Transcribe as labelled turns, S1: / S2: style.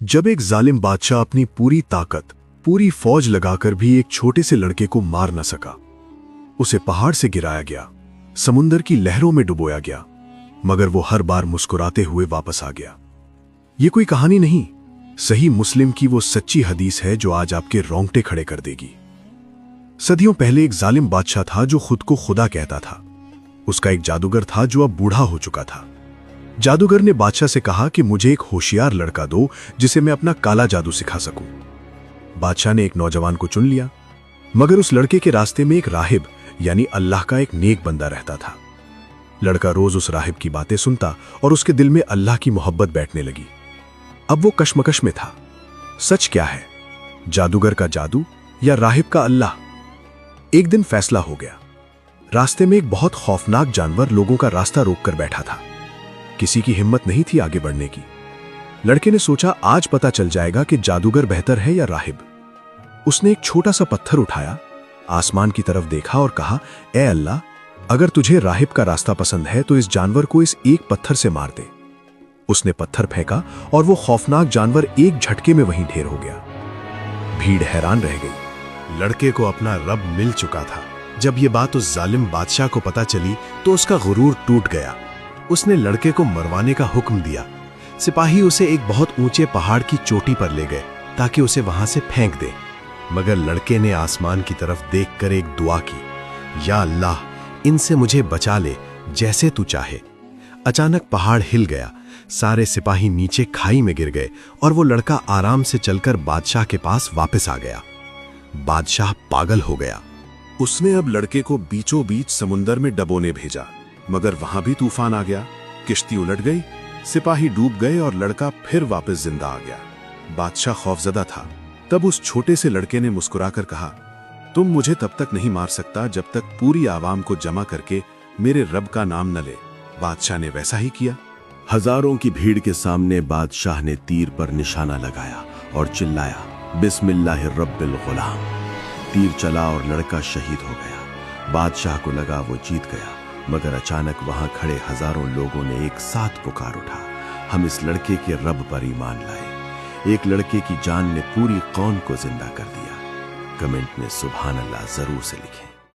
S1: जब एक जालिम बादशाह अपनी पूरी ताकत, पूरी फौज लगाकर भी एक छोटे से लड़के को मार न सका, उसे पहाड़ से गिराया गया, समुंदर की लहरों में डुबोया गया, मगर वो हर बार मुस्कुराते हुए वापस आ गया। ये कोई कहानी नहीं, सही मुस्लिम की वो सच्ची हदीस है जो आज आपके रोंगटे खड़े कर देगी। सदियों पहले एक जालिम बादशाह था जो खुद को खुदा कहता था। उसका एक जादूगर था जो अब बूढ़ा हो चुका था। जादूगर ने बादशाह से कहा कि मुझे एक होशियार लड़का दो जिसे मैं अपना काला जादू सिखा सकूं। बादशाह ने एक नौजवान को चुन लिया, मगर उस लड़के के रास्ते में एक राहिब यानी अल्लाह का एक नेक बंदा रहता था। लड़का रोज उस राहिब की बातें सुनता और उसके दिल में अल्लाह की मोहब्बत बैठने लगी। अब वो कश्मकश में था, सच क्या है, जादूगर का जादू या राहिब का अल्लाह? एक दिन फैसला हो गया। रास्ते में एक बहुत खौफनाक जानवर लोगों का रास्ता रोककर बैठा था। किसी की हिम्मत नहीं थी आगे बढ़ने की। लड़के ने सोचा, आज पता चल जाएगा कि जादूगर बेहतर है या राहिब। उसने एक छोटा सा पत्थर उठाया, आसमान की तरफ देखा और कहा, ए अल्लाह, अगर तुझे राहिब का रास्ता पसंद है तो इस जानवर को इस एक पत्थर से मार दे। उसने पत्थर फेंका और वो खौफनाक जानवर एक झटके में वहीं ढेर हो गया। भीड़ हैरान रह गई।
S2: लड़के को अपना रब मिल चुका था। जब ये बात उस जालिम बादशाह को पता चली तो उसका गुरूर टूट गया। उसने लड़के को मरवाने का हुक्म दिया। सिपाही उसे एक बहुत ऊंचे पहाड़ की चोटी पर ले गए ताकि उसे वहां से फेंक दे, मगर लड़के ने आसमान की तरफ देखकर एक दुआ की, या अल्लाह, इनसे मुझे बचा ले जैसे तू चाहे। अचानक पहाड़ हिल गया, सारे सिपाही नीचे खाई में गिर गए और वो लड़का आराम से चलकर बादशाह के पास वापस आ गया। बादशाह पागल हो गया।
S1: उसने अब लड़के को बीचों बीच समुंदर में डबोने भेजा, मगर वहां भी तूफान आ गया। किश्ती उलट गई, सिपाही डूब गए और लड़का फिर वापस जिंदा आ गया। बादशाह खौफजदा था। तब उस छोटे से लड़के ने मुस्कुराकर कहा, तुम मुझे तब तक नहीं मार सकता जब तक पूरी आवाम को जमा करके मेरे रब का नाम न ले। बादशाह ने वैसा ही किया।
S3: हजारों की भीड़ के सामने बादशाह ने तीर पर निशाना लगाया और चिल्लाया, बिस्मिल्लाहिर रब्बिल गुलाम। तीर चला और लड़का शहीद हो गया। बादशाह को लगा वो जीत गया, मगर अचानक वहां खड़े हजारों लोगों ने एक साथ पुकार उठा, हम इस लड़के के रब पर ईमान लाए। एक लड़के की जान ने पूरी कौम को जिंदा कर दिया। कमेंट में सुभान अल्लाह जरूर से लिखें।